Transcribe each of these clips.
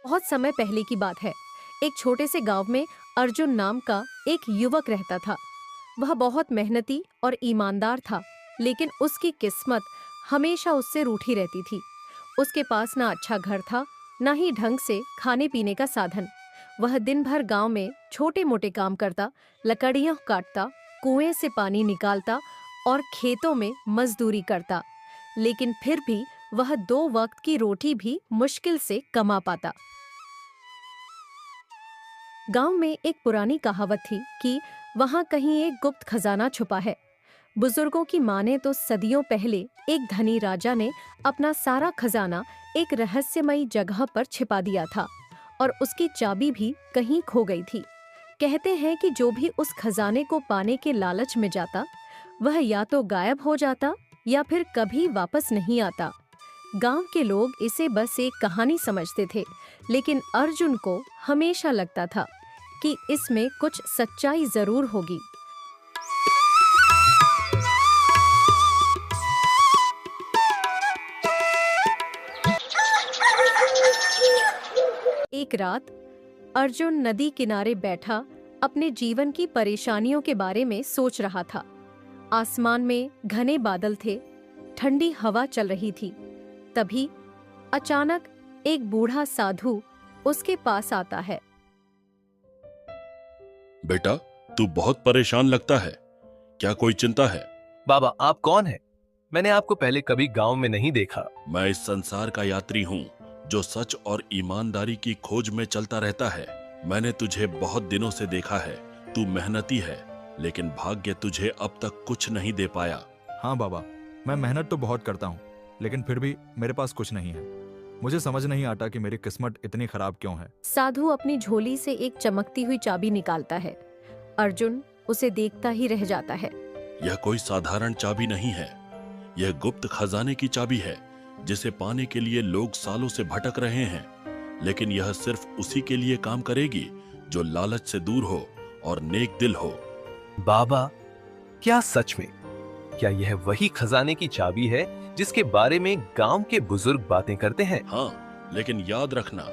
बहुत समय पहले की बात है। एक छोटे से गांव में अर्जुन नाम का एक युवक रहता था। वह बहुत मेहनती और ईमानदार था, लेकिन उसकी किस्मत हमेशा उससे रूठी रहती थी। उसके पास ना अच्छा घर था, ना ही ढंग से खाने पीने का साधन। वह दिन भर गांव में छोटे मोटे काम करता, लकड़ियां काटता, कुएं से पानी निकालता और खेतों में मजदूरी करता। लेकिन फिर भी वह 2 वक्त की रोटी भी मुश्किल से कमा पाता। गांव में एक पुरानी कहावत थी कि वहां कहीं एक गुप्त खजाना छुपा है। बुजुर्गों की माने तो सदियों पहले एक धनी राजा ने अपना सारा खजाना एक रहस्यमयी जगह पर छिपा दिया था और उसकी चाबी भी कहीं खो गई थी। कहते हैं कि जो भी उस खजाने को पाने के लालच में जाता, वह या तो गायब हो जाता या फिर कभी वापस नहीं आता। गांव के लोग इसे बस एक कहानी समझते थे, लेकिन अर्जुन को हमेशा लगता था कि इसमें कुछ सच्चाई जरूर होगी। एक रात अर्जुन नदी किनारे बैठा अपने जीवन की परेशानियों के बारे में सोच रहा था। आसमान में घने बादल थे, ठंडी हवा चल रही थी। तभी अचानक एक बूढ़ा साधु उसके पास आता है। बेटा, तू बहुत परेशान लगता है। क्या कोई चिंता है? बाबा, आप कौन हैं? मैंने आपको पहले कभी गांव में नहीं देखा। मैं इस संसार का यात्री हूँ जो सच और ईमानदारी की खोज में चलता रहता है। मैंने तुझे बहुत दिनों से देखा है। तू मेहनती है, लेकिन भाग्य तुझे अब तक कुछ नहीं दे पाया। हाँ बाबा, मैं मेहनत तो बहुत करता हूँ, लेकिन फिर भी मेरे पास कुछ नहीं है। मुझे समझ नहीं आता कि मेरी किस्मत इतनी खराब क्यों है। साधु अपनी झोली से एक चमकती हुई चाबी निकालता है। अर्जुन उसे देखता ही रह जाता है। यह कोई साधारण चाबी नहीं है। यह गुप्त खजाने की चाबी है, जिसे पाने के लिए लोग सालों से भटक रहे हैं। लेकिन यह सिर्फ उसी के लिए काम करेगी जो लालच से दूर हो और नेक दिल हो। बाबा, क्या सच में? क्या यह वही खजाने की चाबी है जिसके बारे में गांव के बुजुर्ग बातें करते हैं? हाँ, लेकिन याद रखना,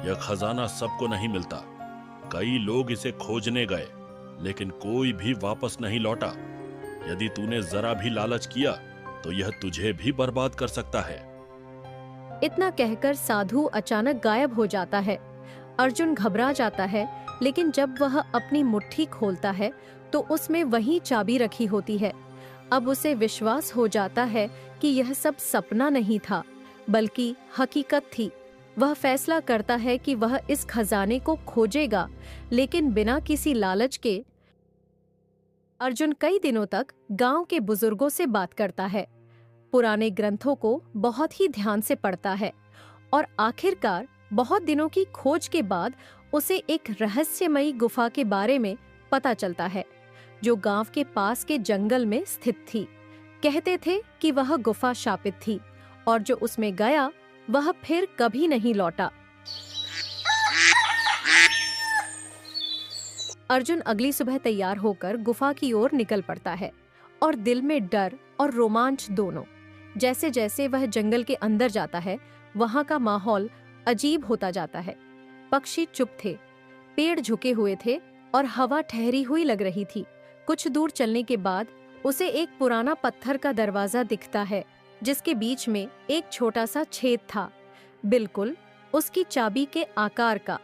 यह खजाना सबको नहीं मिलता। कई लोग इसे खोजने गए, लेकिन कोई भी वापस नहीं लौटा। यदि तूने जरा भी लालच किया तो यह तुझे भी बर्बाद कर सकता है। इतना कहकर साधु अचानक गायब हो जाता है। अर्जुन घबरा जाता है, लेकिन जब वह अपनी मुट्ठी खोलता है तो उसमें वही चाबी रखी होती है। अब उसे विश्वास हो जाता है कि यह सब सपना नहीं था, बल्कि हकीकत थी। वह फैसला करता है कि वह इस खजाने को खोजेगा, लेकिन बिना किसी लालच के। अर्जुन कई दिनों तक गांव के बुजुर्गों से बात करता है, पुराने ग्रंथों को बहुत ही ध्यान से पढ़ता है और आखिरकार बहुत दिनों की खोज के बाद उसे एक रहस्यमयी गुफा के बारे में पता चलता है, जो गांव के पास के जंगल में स्थित थी। कहते थे कि वह गुफा शापित थी और जो उसमें गया वह फिर कभी नहीं लौटा। अर्जुन अगली सुबह तैयार होकर गुफा की ओर निकल पड़ता है और दिल में डर और रोमांच दोनों। जैसे जैसे वह जंगल के अंदर जाता है, वहां का माहौल अजीब होता जाता है। पक्षी चुप थे, पेड़ झुके हुए थे और हवा ठहरी हुई लग रही थी। कुछ दूर चलने के बाद उसे एक पुराना पत्थर का दरवाजा दिखता है, जिसके बीच में एक छोटा सा छेद था, बिल्कुल उसकी चाबी के आकार का।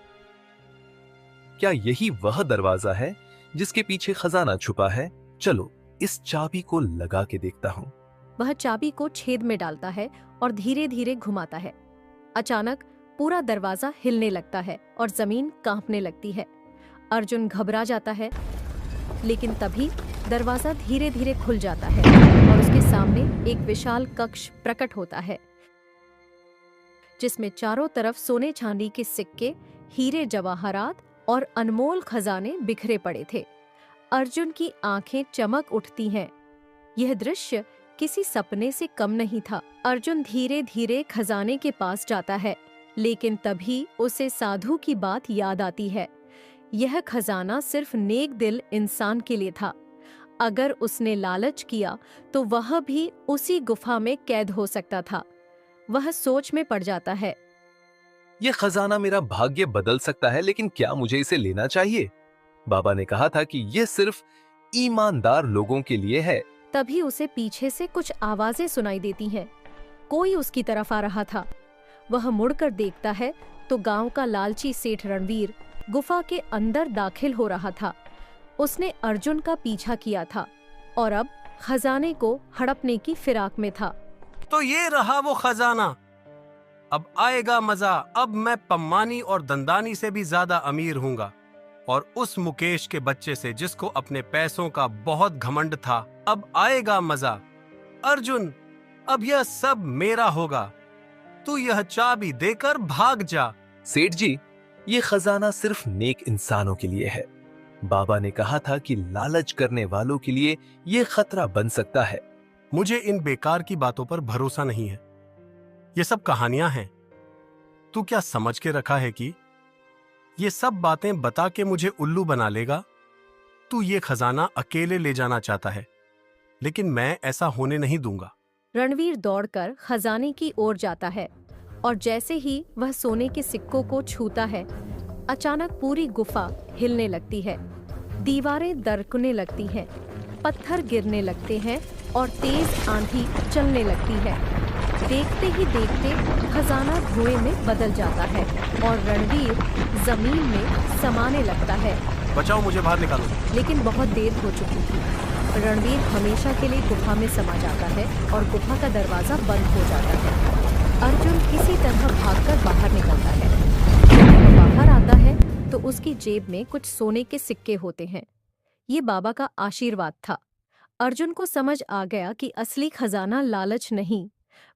क्या यही वह दरवाजा है जिसके पीछे खजाना छुपा है? चलो इस चाबी को लगा के देखता हूँ। वह चाबी को छेद में डालता है और धीरे धीरे घुमाता है। अचानक पूरा दरवाजा हिलने लगता है और जमीन कांपने लगती है। अर्जुन घबरा जाता है, लेकिन तभी दरवाजा धीरे धीरे खुल जाता है और उसके सामने एक विशाल कक्ष प्रकट होता है, जिसमें चारों तरफ सोने चांदी के सिक्के, हीरे जवाहरात और अनमोल खजाने बिखरे पड़े थे। अर्जुन की आंखें चमक उठती हैं। यह दृश्य किसी सपने से कम नहीं था। अर्जुन धीरे धीरे खजाने के पास जाता है, लेकिन तभी उसे साधु की बात याद आती है। यह खजाना सिर्फ नेक दिल इंसान के लिए था। अगर उसने लालच किया तो वह भी उसी गुफा में कैद हो सकता था। वह सोच में पड़ जाता है। ये खजाना मेरा भाग्य बदल सकता है, लेकिन क्या मुझे इसे लेना चाहिए? बाबा ने कहा था कि यह सिर्फ ईमानदार लोगों के लिए है। तभी उसे पीछे से कुछ आवाजें सुनाई देती हैं। कोई उसकी तरफ आ रहा था। वह मुड़कर देखता है तो गांव का लालची सेठ रणवीर गुफा के अंदर दाखिल हो रहा था। उसने अर्जुन का पीछा किया था और अब खजाने को हड़पने की फिराक में था। तो ये रहा वो खजाना। अब आएगा मजा। अब मैं पम्मानी और दंदानी से भी ज्यादा अमीर हूँगा। और उस मुकेश के बच्चे से जिसको अपने पैसों का बहुत घमंड था, अब आएगा मजा। अर्जुन, अब यह सब मेरा होगा। तू यह चाबी देकर भाग जा। सेठ जी, ये खजाना सिर्फ नेक इंसानों के लिए है। बाबा ने कहा था कि लालच करने वालों के लिए ये खतरा बन सकता है। मुझे इन बेकार की बातों पर भरोसा नहीं है। ये सब कहानियां हैं। तू क्या समझ के रखा है कि ये सब बातें बता के मुझे उल्लू बना लेगा? तू ये खजाना अकेले ले जाना चाहता है, लेकिन मैं ऐसा होने नहीं दूंगा। रणवीर दौड़कर खजाने की ओर जाता है और जैसे ही वह सोने के सिक्कों को छूता है, अचानक पूरी गुफा हिलने लगती है। दीवारें दरकने लगती हैं, पत्थर गिरने लगते हैं और तेज आंधी चलने लगती है। देखते ही देखते खजाना धुएं में बदल जाता है और रणवीर जमीन में समाने लगता है। बचाओ, मुझे बाहर निकालो। लेकिन बहुत देर हो चुकी थी। रणवीर हमेशा के लिए गुफा में समा जाता है और गुफा का दरवाजा बंद हो जाता है। अर्जुन किसी तरह भागकर बाहर निकलता है। जब वह बाहर आता है तो उसकी जेब में कुछ सोने के सिक्के होते हैं। ये बाबा का आशीर्वाद था। अर्जुन को समझ आ गया कि असली खजाना लालच नहीं,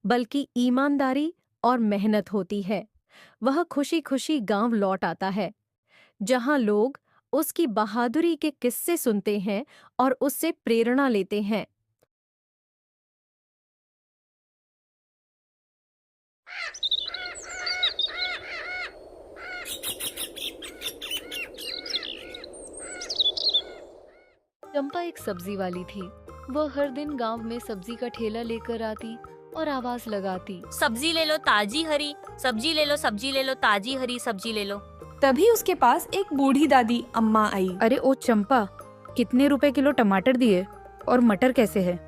बल्कि ईमानदारी और मेहनत होती है। वह खुशी खुशी गांव लौट आता है, जहां लोग उसकी बहादुरी के किस्से सुनते हैं और उससे प्रेरणा लेते हैं। चंपा एक सब्जी वाली थी। वह हर दिन गांव में सब्जी का ठेला लेकर आती और आवाज लगाती, सब्जी ले लो ताजी हरी, सब्जी ले लो, सब्जी ले लो ताजी हरी, सब्जी ले लो। तभी उसके पास एक बूढ़ी दादी अम्मा आई। अरे ओ चंपा, कितने रुपए किलो टमाटर दिए? और मटर कैसे है?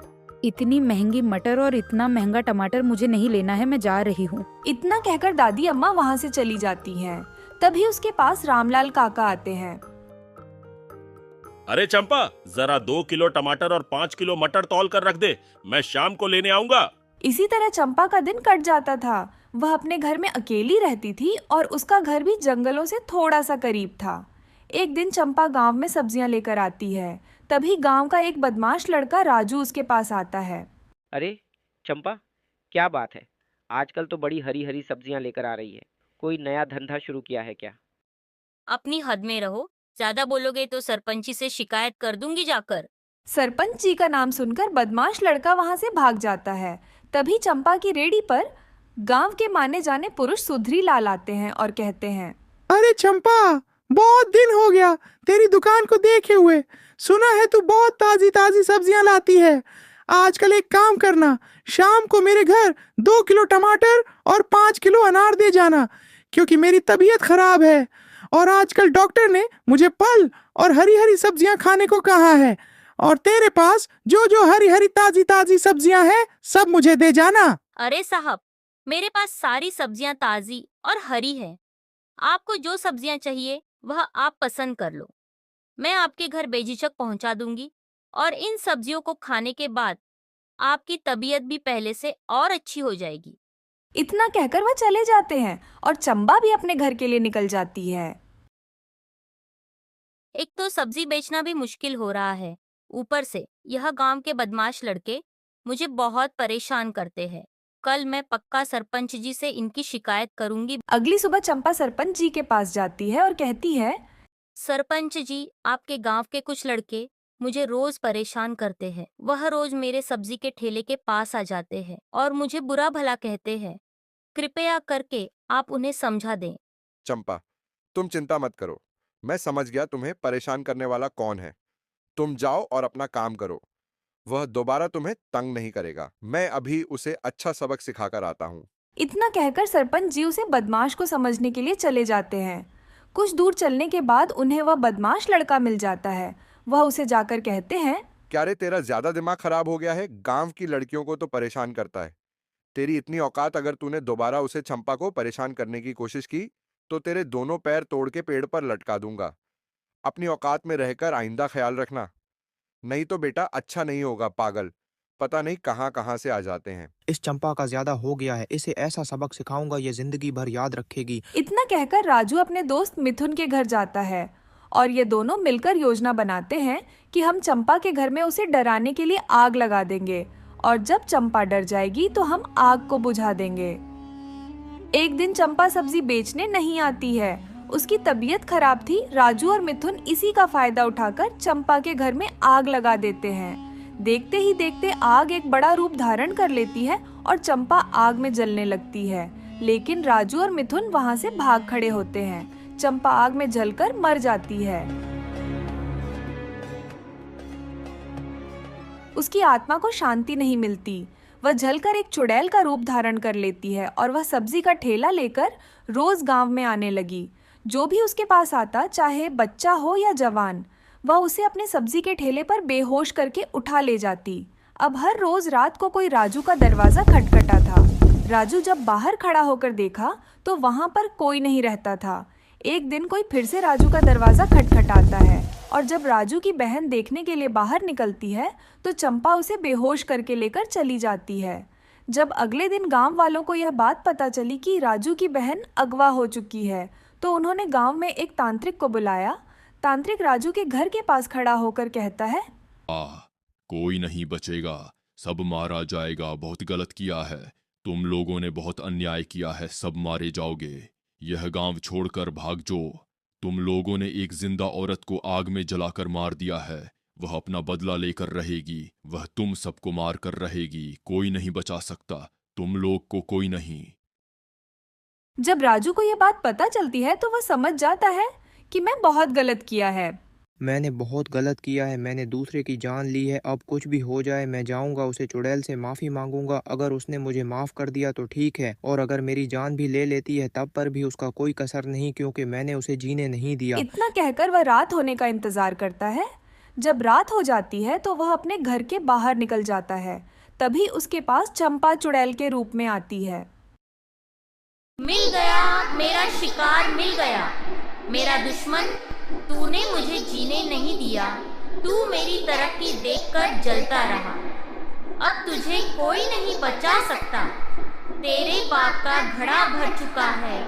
इतनी महंगी मटर और इतना महंगा टमाटर मुझे नहीं लेना है, मैं जा रही हूँ। इतना कहकर दादी अम्मा वहाँ से चली जाती हैं। तभी उसके पास रामलाल काका आते हैं। अरे चंपा, जरा 2 किलो टमाटर और 5 किलो मटर तौल कर रख दे, मैं शाम को लेने आऊंगा। इसी तरह चंपा का दिन कट जाता था। वह अपने घर में अकेली रहती थी और उसका घर भी जंगलों से थोड़ा सा करीब था। एक दिन चंपा गांव में सब्जियां लेकर आती है। तभी गांव का एक बदमाश लड़का राजू उसके पास आता है। अरे चंपा, क्या बात है? आजकल तो बड़ी हरी हरी सब्जियां लेकर आ रही है। कोई नया धंधा शुरू किया है क्या? अपनी हद में रहो, ज्यादा बोलोगे तो सरपंची से शिकायत कर दूंगी जाकर। सरपंच जी का नाम सुनकर बदमाश लड़का वहां से भाग जाता है। तभी चंपा की रेडी पर गांव के माने जाने पुरुष सुधरी लाल आते हैं और कहते हैं, अरे चंपा, बहुत दिन हो गया तेरी दुकान को देखे हुए। सुना है तू बहुत ताजी ताजी सब्जियां लाती है। आजकल एक काम करना, शाम को मेरे घर 2 किलो टमाटर और 5 किलो अनार दे जाना, क्योंकि मेरी तबीयत खराब है और आजकल डॉक्टर ने मुझे फल और हरी हरी सब्जियां खाने को कहा है। और तेरे पास जो जो हरी हरी ताजी ताजी सब्जियां हैं, सब मुझे दे जाना। अरे साहब, मेरे पास सारी सब्जियां ताजी और हरी है। आपको जो सब्जियां चाहिए वह आप पसंद कर लो। मैं आपके घर बेझिझक पहुंचा दूंगी और इन सब्जियों को खाने के बाद आपकी तबीयत भी पहले से और अच्छी हो जाएगी। इतना कहकर वह चले जाते हैं और चंपा भी अपने घर के लिए निकल जाती है। एक तो सब्जी बेचना भी मुश्किल हो रहा है, ऊपर से यह गांव के बदमाश लड़के मुझे बहुत परेशान करते हैं। कल मैं पक्का सरपंच जी से इनकी शिकायत करूंगी। अगली सुबह चंपा सरपंच जी के पास जाती है और कहती है, सरपंच जी, आपके गांव के कुछ लड़के मुझे रोज परेशान करते हैं। वह रोज मेरे सब्जी के ठेले के पास आ जाते हैं और मुझे बुरा भला कहते हैं। कृपया करके आप उन्हें समझा दें। चंपा, तुम चिंता मत करो, मैं समझ गया तुम्हें परेशान करने वाला कौन है। तुम जाओ और अपना काम करो, वह दोबारा तुम्हें तंग नहीं करेगा। मैं अभी उसे अच्छा सबक सिखाकर आता हूँ। इतना कहकर सरपंच जी उसे बदमाश को समझने के लिए चले जाते हैं। कुछ दूर चलने के बाद उन्हें वह बदमाश लड़का मिल जाता है। वह उसे जाकर कहते हैं, क्या रे तेरा ज्यादा दिमाग खराब हो गया है? गांव की लड़कियों को तो परेशान करता है। तेरी इतनी औकात, अगर तूने दोबारा उसे चंपा को परेशान करने की कोशिश की तो तेरे दोनों पैर तोड़ के पेड़ पर लटका दूंगा। अपनी औकात में रहकर आइंदा ख्याल रखना, नहीं तो बेटा अच्छा नहीं होगा। पागल पता नहीं कहाँ कहाँ से आ जाते हैं। इस चंपा का ज्यादा हो गया है, इसे ऐसा सबक सिखाऊंगा ये जिंदगी भर याद रखेगी। इतना कहकर राजू अपने दोस्त मिथुन के घर जाता है और ये दोनों मिलकर योजना बनाते हैं कि हम चंपा के घर में उसे डराने के लिए आग लगा देंगे और जब चंपा डर जाएगी तो हम आग को बुझा देंगे। एक दिन चंपा सब्जी बेचने नहीं आती है। उसकी तबीयत खराब थी। राजू और मिथुन इसी का फायदा उठाकर चंपा के घर में आग लगा देते हैं। देखते ही देखते आग एक बड़ा रूप धारण कर लेती है और चंपा आग में जलने लगती है। लेकिन राजू और मिथुन वहां से भाग खड़े होते हैं। चंपा आग में जलकर मर जाती है। उसकी आत्मा को शांति नहीं मिलती। वह जलकर एक चुड़ैल का रूप धारण कर लेती है और वह सब्जी का ठेला लेकर रोज गांव में आने लगी। जो भी उसके पास आता, चाहे बच्चा हो या जवान, वह उसे अपने सब्जी के ठेले पर बेहोश करके उठा ले जाती। अब हर रोज रात को कोई राजू का दरवाजा खटखटा था। राजू जब बाहर खड़ा होकर देखा तो वहां पर कोई नहीं रहता था। एक दिन कोई फिर से राजू का दरवाजा खटखटाता है और जब राजू की बहन देखने के लिए बाहर निकलती है तो चंपा उसे बेहोश करके लेकर चली जाती है। जब अगले दिन गांव वालों को यह बात पता चली कि राजू की बहन अगवा हो चुकी है तो उन्होंने गांव में एक तांत्रिक को बुलाया। तांत्रिक राजू के घर के पास खड़ा होकर कहता है, कोई नहीं बचेगा, सब मारा जाएगा। बहुत गलत किया है, तुम लोगों ने बहुत अन्याय किया है, सब मारे जाओगे। यह गांव छोड़कर भाग जो। तुम लोगों ने एक जिंदा औरत को आग में जलाकर मार दिया है, वह अपना बदला लेकर रहेगी। वह तुम सबको मार कर रहेगी। कोई नहीं बचा सकता, तुम लोग को कोई नहीं। जब राजू को यह बात पता चलती है तो वह समझ जाता है कि मैं बहुत गलत किया है। मैंने बहुत गलत किया है, मैंने दूसरे की जान ली है। अब कुछ भी हो जाए मैं जाऊंगा उसे चुड़ैल से माफी मांगूंगा। अगर उसने मुझे माफ कर दिया तो ठीक है, और अगर मेरी जान भी ले लेती है तब पर भी उसका कोई कसर नहीं, क्योंकि मैंने उसे जीने नहीं दिया। इतना कहकर वह रात होने का इंतजार करता है। जब रात हो जाती है तो वह अपने घर के बाहर निकल जाता है। तभी उसके पास चंपा चुड़ैल के रूप में आती है। मिल गया, मेरा शिकार मिल गया। मेरा दुश्मन, तूने मुझे जीने नहीं दिया। तू मेरी तरक्की देखकर जलता रहा। अब तुझे कोई नहीं बचा सकता। तेरे पाप का घड़ा भर चुका है।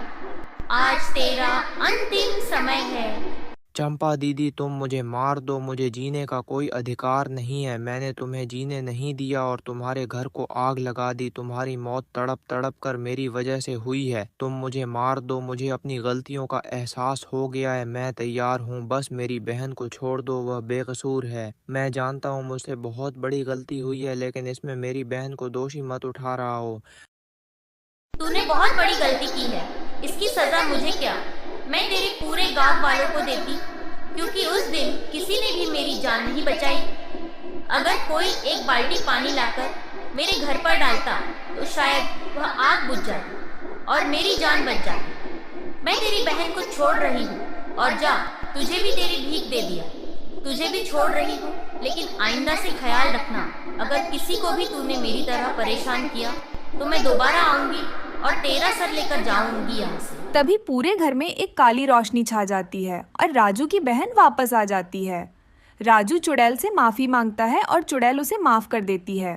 आज तेरा अंतिम समय है। चंपा दीदी, तुम मुझे मार दो, मुझे जीने का कोई अधिकार नहीं है। मैंने तुम्हें जीने नहीं दिया और तुम्हारे घर को आग लगा दी। तुम्हारी मौत तड़प तड़प कर मेरी वजह से हुई है। तुम मुझे मार दो, मुझे अपनी गलतियों का एहसास हो गया है। मैं तैयार हूँ, बस मेरी बहन को छोड़ दो, वह बेकसूर है। मैं जानता हूँ मुझसे बहुत बड़ी गलती हुई है, लेकिन इसमें मेरी बहन को दोषी मत उठा रहा हो। तूने बहुत बड़ी गलती की है, इसकी सजा मुझे क्या, मैं तेरे पूरे गांव वालों को देती, क्योंकि उस दिन किसी ने भी मेरी जान नहीं बचाई। अगर कोई एक बाल्टी पानी लाकर मेरे घर पर डालता तो शायद वह आग बुझ जाती और मेरी जान बच जाती। मैं तेरी बहन को छोड़ रही हूँ और जा, तुझे भी तेरी भीख दे दिया। तुझे भी छोड़ रही हूँ, लेकिन आइंदा से ख्याल रखना, अगर किसी को भी तूने मेरी तरह परेशान किया तो मैं दोबारा आऊंगी और तेरा सर लेकर जाऊंगी यहाँ से। तभी पूरे घर में एक काली रोशनी छा जाती है और राजू की बहन वापस आ जाती है। राजू चुड़ैल से माफी मांगता है और चुड़ैल उसे माफ कर देती है।